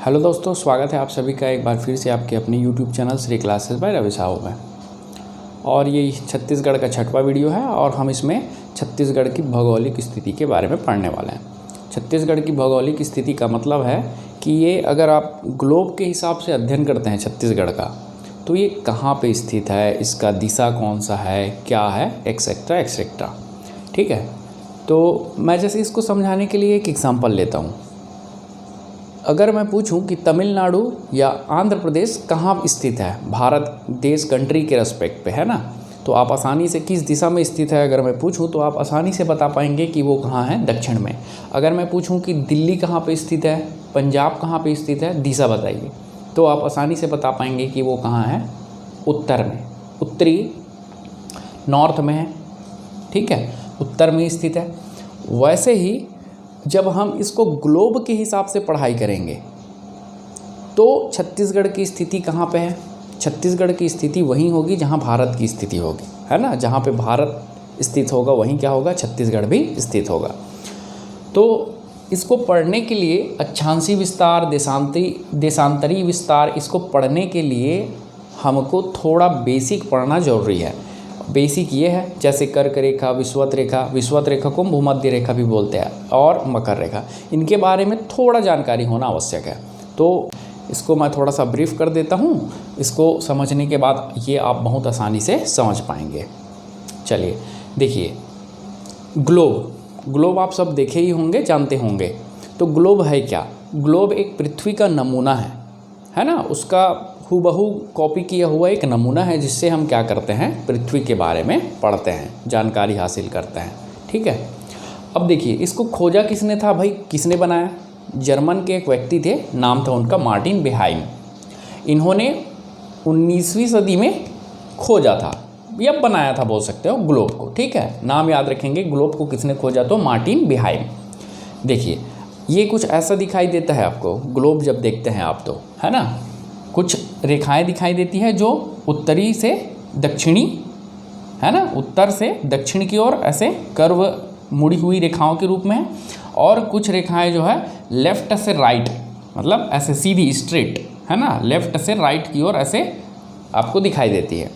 Hello दोस्तों, स्वागत है आप सभी का एक बार फिर से आपके अपने YouTube channel Shri classes by Ravi Sahu में। और ये छत्तीसगढ़ का 6वां वीडियो है और हम इसमें छत्तीसगढ़ की भौगोलिक स्थिति के बारे में पढ़ने वाले हैं। छत्तीसगढ़ की भौगोलिक स्थिति का मतलब है कि ये अगर आप ग्लोब के हिसाब से अध्ययन करते हैं छत्तीसगढ़ का, तो ये कहाँ पर स्थित है, इसका दिशा कौन सा है, क्या है, एक्सेट्रा एक्सेट्रा। ठीक है, तो मैं जैसे इसको समझाने के लिए एक एग्जाम्पल लेता हूँ। अगर मैं पूछूं कि तमिलनाडु या आंध्र प्रदेश कहाँ स्थित है भारत देश कंट्री के रेस्पेक्ट पे, है ना, तो आप आसानी से किस दिशा में स्थित है अगर मैं पूछूं तो आप आसानी से बता पाएंगे कि वो कहाँ है, दक्षिण में। अगर मैं पूछूं कि दिल्ली कहाँ पे स्थित है, पंजाब कहाँ पे स्थित है, दिशा बताइए, तो आप आसानी से बता पाएंगे कि वो कहाँ है, उत्तर में, उत्तरी नॉर्थ में है। ठीक है, उत्तर में स्थित है। वैसे ही जब हम इसको ग्लोब के हिसाब से पढ़ाई करेंगे तो छत्तीसगढ़ की स्थिति कहाँ पे है? छत्तीसगढ़ की स्थिति वहीं होगी जहाँ भारत की स्थिति होगी, है ना। जहाँ पे भारत स्थित होगा वहीं क्या होगा, छत्तीसगढ़ भी स्थित होगा। तो इसको पढ़ने के लिए अक्षांशी विस्तार, देशांतरी विस्तार, इसको पढ़ने के लिए हमको थोड़ा बेसिक पढ़ना ज़रूरी है। बेसिक ये है, जैसे कर्क रेखा, विषुवत रेखा को भूमध्य रेखा भी बोलते हैं, और मकर रेखा, इनके बारे में थोड़ा जानकारी होना आवश्यक है। तो इसको मैं थोड़ा सा ब्रीफ कर देता हूँ। इसको समझने के बाद ये आप बहुत आसानी से समझ पाएंगे। चलिए देखिए, ग्लोब आप सब देखे ही होंगे, जानते होंगे। तो ग्लोब है क्या? ग्लोब एक पृथ्वी का नमूना है ना, उसका हूबहू कॉपी किया हुआ एक नमूना है, जिससे हम क्या करते हैं, पृथ्वी के बारे में पढ़ते हैं, जानकारी हासिल करते हैं। ठीक है, अब देखिए इसको खोजा किसने था भाई, किसने बनाया? जर्मन के एक व्यक्ति थे, नाम था उनका मार्टिन बेहाइम। इन्होंने 19वीं सदी में खोजा था या बनाया था, बोल सकते हो, ग्लोब को। ठीक है, नाम याद रखेंगे, ग्लोब को किसने खोजा, तो मार्टिन बेहाइम। देखिए ये कुछ ऐसा दिखाई देता है आपको, ग्लोब जब देखते हैं आप तो, है ना, कुछ रेखाएं दिखाई देती है जो उत्तरी से दक्षिणी, है ना, उत्तर से दक्षिण की ओर ऐसे कर्व मुड़ी हुई रेखाओं के रूप में है, और कुछ रेखाएं जो है लेफ्ट से राइट, मतलब ऐसे सीधी स्ट्रेट, है ना, लेफ्ट से राइट की ओर ऐसे आपको दिखाई देती है।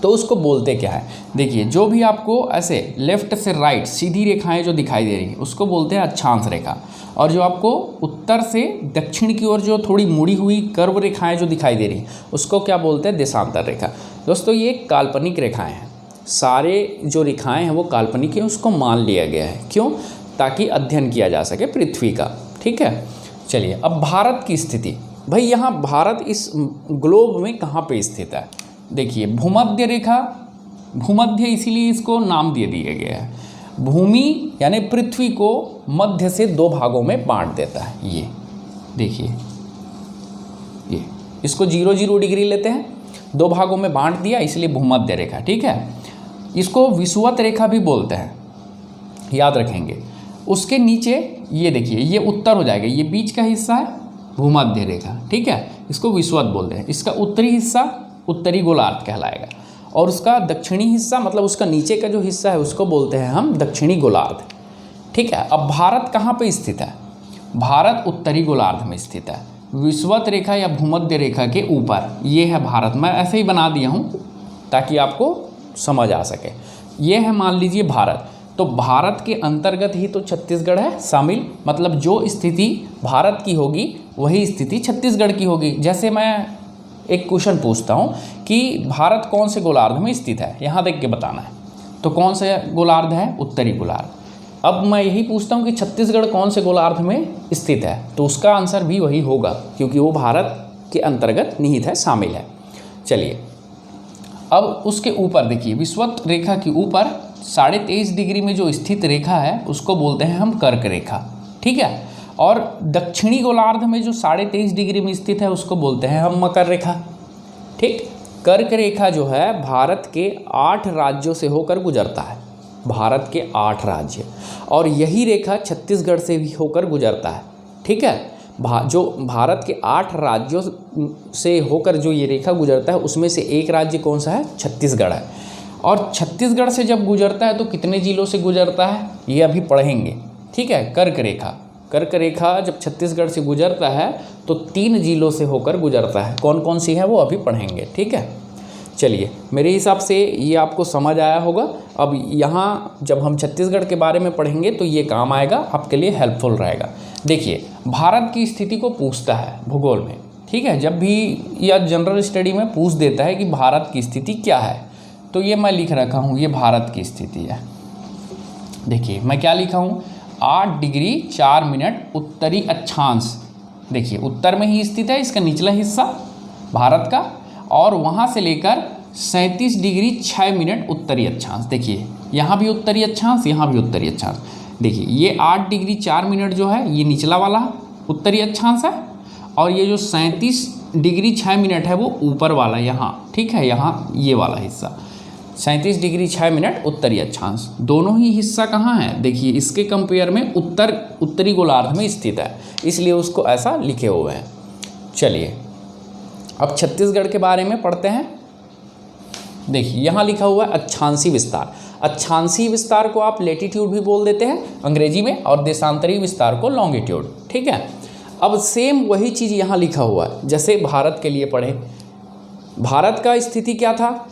तो उसको बोलते क्या है? देखिए जो भी आपको ऐसे लेफ्ट से राइट सीधी रेखाएं जो दिखाई दे रही है उसको बोलते हैं अक्षांश रेखा, और जो आपको उत्तर से दक्षिण की ओर जो थोड़ी मुड़ी हुई कर्व रेखाएं जो दिखाई दे रही हैं उसको क्या बोलते हैं, देशांतर रेखा। दोस्तों ये काल्पनिक रेखाएं हैं, सारे जो रेखाएं हैं वो काल्पनिक हैं, उसको मान लिया गया है। क्यों? ताकि अध्ययन किया जा सके पृथ्वी का। ठीक है, चलिए अब भारत की स्थिति। भाई यहाँ भारत इस ग्लोब में कहाँ पर स्थित है? देखिए भूमध्य रेखा, भूमध्य इसीलिए इसको नाम दे दिया गया है। भूमि यानी पृथ्वी को मध्य से 2 भागों में बांट देता है। ये देखिए, ये इसको 0-0 डिग्री लेते हैं, 2 भागों में बांट दिया, इसलिए भूमध्य रेखा। ठीक है, इसको विषुवत रेखा भी बोलते हैं, याद रखेंगे। उसके नीचे ये देखिए, ये उत्तर हो जाएगा, ये बीच का हिस्सा है भूमध्य रेखा। ठीक है, इसको विषुवत बोलते हैं। इसका उत्तरी हिस्सा उत्तरी गोलार्ध कहलाएगा, और उसका दक्षिणी हिस्सा, मतलब उसका नीचे का जो हिस्सा है उसको बोलते हैं हम दक्षिणी गोलार्ध। ठीक है, अब भारत कहाँ पे स्थित है? भारत उत्तरी गोलार्ध में स्थित है, विषुवत रेखा या भूमध्य रेखा के ऊपर। ये है भारत, मैं ऐसे ही बना दिया हूँ ताकि आपको समझ आ सके। ये है, मान लीजिए, भारत। तो भारत के अंतर्गत ही तो छत्तीसगढ़ है शामिल, मतलब जो स्थिति भारत की होगी वही स्थिति छत्तीसगढ़ की होगी। जैसे मैं एक क्वेश्चन पूछता हूँ कि भारत कौन से गोलार्ध में स्थित है, यहाँ देख के बताना है। तो कौन से गोलार्ध है? उत्तरी गोलार्ध। अब मैं यही पूछता हूँ कि छत्तीसगढ़ कौन से गोलार्ध में स्थित है, तो उसका आंसर भी वही होगा, क्योंकि वो भारत के अंतर्गत निहित है, शामिल है। चलिए अब उसके ऊपर देखिए, विषुवत रेखा के ऊपर 23.5 डिग्री में जो स्थित रेखा है उसको बोलते हैं हम कर्क रेखा। ठीक है, और दक्षिणी गोलार्ध में जो 23.5 डिग्री में स्थित है उसको बोलते हैं हम मकर रेखा। ठीक, कर्क रेखा जो है भारत के 8 राज्यों से होकर गुजरता है, भारत के 8 राज्य, और यही रेखा छत्तीसगढ़ से भी होकर गुजरता है। ठीक है, जो भारत के 8 राज्यों से होकर जो ये रेखा गुजरता है उसमें से एक राज्य कौन सा है? छत्तीसगढ़ है। और छत्तीसगढ़ से जब गुजरता है तो कितने जिलों से गुजरता है ये अभी पढ़ेंगे। ठीक है, कर्क रेखा कर्क रेखा जब छत्तीसगढ़ से गुजरता है तो 3 जिलों से होकर गुजरता है। कौन कौन सी है वो अभी पढ़ेंगे, ठीक है। चलिए, मेरे हिसाब से ये आपको समझ आया होगा। अब यहाँ जब हम छत्तीसगढ़ के बारे में पढ़ेंगे तो ये काम आएगा, आपके लिए हेल्पफुल रहेगा। देखिए, भारत की स्थिति को पूछता है भूगोल में, ठीक है। जब भी या जनरल स्टडी में पूछ देता है कि भारत की स्थिति क्या है, तो ये मैं लिख रखा हूँ, ये भारत की स्थिति है। देखिए मैं क्या लिखा हूँ, 8 डिग्री 4 मिनट उत्तरी अक्षांश। देखिए उत्तर में ही स्थित है इसका निचला हिस्सा भारत का, और वहाँ से लेकर 37 डिग्री 6 मिनट उत्तरी अक्षांश। देखिए यहाँ भी उत्तरी अक्षांश, यहाँ भी उत्तरी अक्षांश। देखिए ये 8 डिग्री 4 मिनट जो है ये निचला वाला उत्तरी अक्षांश है, और ये जो 37 डिग्री 6 मिनट है वो ऊपर वाला यहाँ, ठीक है, यहाँ ये वाला हिस्सा 37 डिग्री 6 मिनट उत्तरी अक्षांश। दोनों ही हिस्सा कहाँ है, देखिए इसके कंपेयर में उत्तरी गोलार्ध में स्थित है, इसलिए उसको ऐसा लिखे हुए हैं। चलिए अब छत्तीसगढ़ के बारे में पढ़ते हैं। देखिए यहाँ लिखा हुआ है अक्षांशी विस्तार। अक्षांशी विस्तार को आप लेटीट्यूड भी बोल देते हैं अंग्रेजी में, और देशांतरी विस्तार को लॉन्गिट्यूड, ठीक है। अब सेम वही चीज़ यहाँ लिखा हुआ है जैसे भारत के लिए पढ़े। भारत का स्थिति क्या था,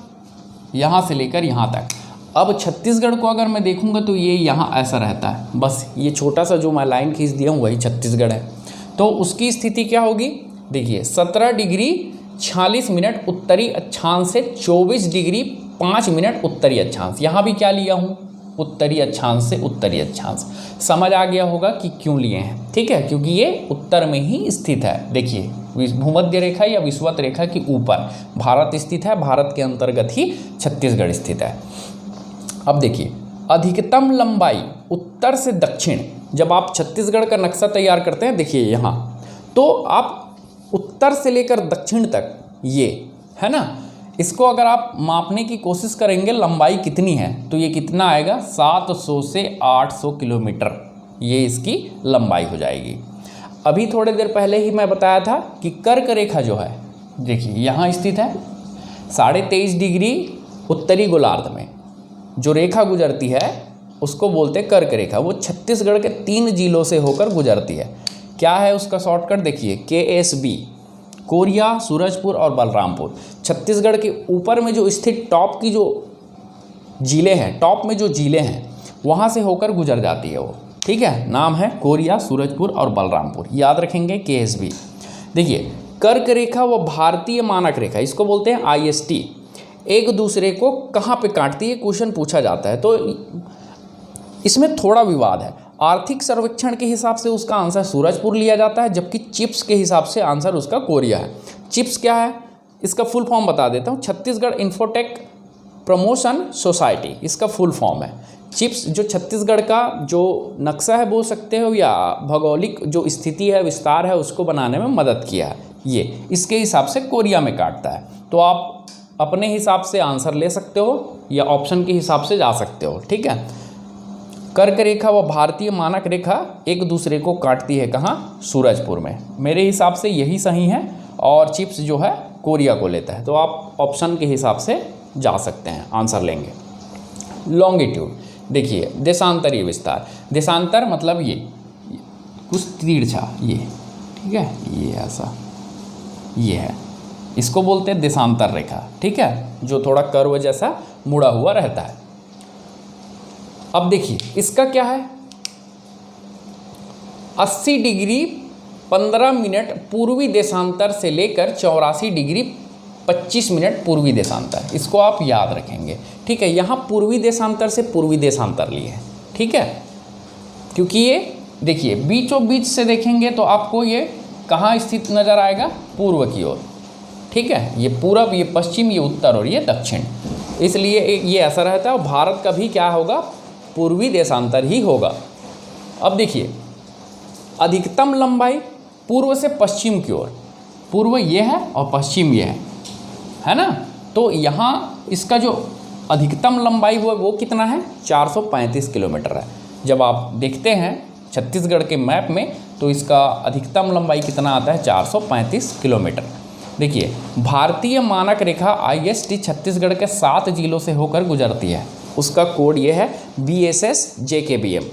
यहाँ से लेकर यहाँ तक। अब छत्तीसगढ़ को अगर मैं देखूँगा तो ये यहाँ ऐसा रहता है, बस ये छोटा सा जो मैं लाइन खींच दिया हूँ वही छत्तीसगढ़ है। तो उसकी स्थिति क्या होगी, देखिए 17 डिग्री 46 मिनट उत्तरी अक्षांश से 24 डिग्री 5 मिनट उत्तरी अक्षांश। यहाँ भी क्या लिया हूँ, उत्तरी अक्षांश से उत्तरी अक्षांश। समझ आ गया होगा कि क्यों लिए हैं, ठीक है, क्योंकि ये उत्तर में ही स्थित है। देखिए भूमध्य रेखा या विषुवत रेखा के ऊपर भारत स्थित है, भारत के अंतर्गत ही छत्तीसगढ़ स्थित है। अब देखिए अधिकतम लंबाई उत्तर से दक्षिण, जब आप छत्तीसगढ़ का नक्शा तैयार करते हैं, देखिए यहाँ तो आप उत्तर से लेकर दक्षिण तक ये है ना, इसको अगर आप मापने की कोशिश करेंगे लंबाई कितनी है, तो ये कितना आएगा 700 से 800 किलोमीटर, ये इसकी लंबाई हो जाएगी। अभी थोड़ी देर पहले ही मैं बताया था कि कर्क रेखा जो है, देखिए यहाँ स्थित है 23.5 डिग्री उत्तरी गोलार्ध में जो रेखा गुजरती है उसको बोलते हैं कर्क रेखा। वो छत्तीसगढ़ के 3 जिलों से होकर गुजरती है। क्या है उसका शॉर्टकट, देखिए KSB, कोरिया, सूरजपुर और बलरामपुर। छत्तीसगढ़ के ऊपर में जो स्थित टॉप की जो जिले हैं, टॉप में जो जिले हैं वहाँ से होकर गुजर जाती है वो, ठीक है। नाम है कोरिया, सूरजपुर और बलरामपुर, याद रखेंगे KSB। देखिए कर्क रेखा व भारतीय मानक रेखा, इसको बोलते हैं IST, एक दूसरे को कहाँ पे काटती है, क्वेश्चन पूछा जाता है। तो इसमें थोड़ा विवाद है। आर्थिक सर्वेक्षण के हिसाब से उसका आंसर सूरजपुर लिया जाता है, जबकि चिप्स के हिसाब से आंसर उसका कोरिया है। चिप्स क्या है, इसका फुल फॉर्म बता देता हूँ, छत्तीसगढ़ इन्फोटेक प्रमोशन सोसाइटी, इसका फुल फॉर्म है। चिप्स जो छत्तीसगढ़ का जो नक्शा है बोल सकते हो, या भौगोलिक जो स्थिति है, विस्तार है, उसको बनाने में मदद किया है। ये इसके हिसाब से कोरिया में काटता है। तो आप अपने हिसाब से आंसर ले सकते हो या ऑप्शन के हिसाब से जा सकते हो, ठीक है। कर्क रेखा व भारतीय मानक रेखा एक दूसरे को काटती है कहाँ, सूरजपुर में। मेरे हिसाब से यही सही है, और चिप्स जो है कोरिया को लेता है। तो आप ऑप्शन के हिसाब से जा सकते हैं, आंसर लेंगे। लॉन्गिट्यूड, देखिए देशांतरीय विस्तार। देशांतर मतलब ये कुछ तिरछा, ये ठीक है, ये ऐसा ये है, इसको बोलते हैं देशांतर रेखा, ठीक है, जो थोड़ा कर्व जैसा मुड़ा हुआ रहता है। अब देखिए इसका क्या है, 80 डिग्री 15 मिनट पूर्वी देशांतर से लेकर 84 डिग्री 25 मिनट पूर्वी देशांतर, इसको आप याद रखेंगे, ठीक है। यहाँ पूर्वी देशांतर से पूर्वी देशांतर लिए हैं, ठीक है, क्योंकि ये देखिए बीचों बीच से देखेंगे तो आपको ये कहाँ स्थित नज़र आएगा, पूर्व की ओर, ठीक है। ये पूरब, ये पश्चिम, ये उत्तर और ये दक्षिण, इसलिए ये ऐसा रहता है। और भारत का भी क्या होगा, पूर्वी देशांतर ही होगा। अब देखिए अधिकतम लंबाई पूर्व से पश्चिम की ओर, पूर्व ये है और पश्चिम ये है ना। तो यहाँ इसका जो अधिकतम लंबाई वो कितना है, 435 किलोमीटर है। जब आप देखते हैं छत्तीसगढ़ के मैप में तो इसका अधिकतम लंबाई कितना आता है, 435 किलोमीटर। देखिए भारतीय मानक रेखा IST छत्तीसगढ़ के 7 जिलों से होकर गुजरती है। उसका कोड ये है BSS JKBM।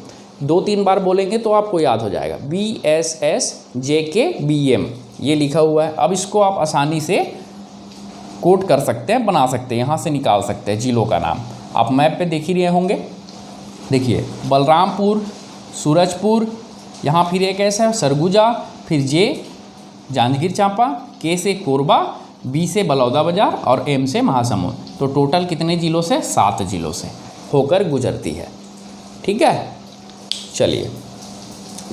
2-3 बार बोलेंगे तो आपको याद हो जाएगा। BSSJKBM ये लिखा हुआ है। अब इसको आप आसानी से कोट कर सकते हैं, बना सकते हैं, यहाँ से निकाल सकते हैं जिलों का नाम। आप मैप पे देख ही रहे होंगे। देखिए बलरामपुर, सूरजपुर, यहाँ फिर एक ऐसा है सरगुजा, फिर जे जांजगीर चांपा, के से कोरबा, बी से बलौदा बाजार और एम से महासमुंद। तो टोटल कितने ज़िलों से? 7 ज़िलों से होकर गुजरती है। ठीक है, चलिए,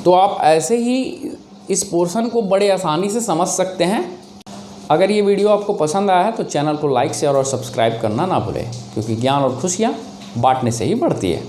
तो आप ऐसे ही इस पोर्शन को बड़े आसानी से समझ सकते हैं। अगर ये वीडियो आपको पसंद आया है तो चैनल को लाइक, शेयर और सब्सक्राइब करना ना भूलें, क्योंकि ज्ञान और खुशियाँ बांटने से ही बढ़ती है।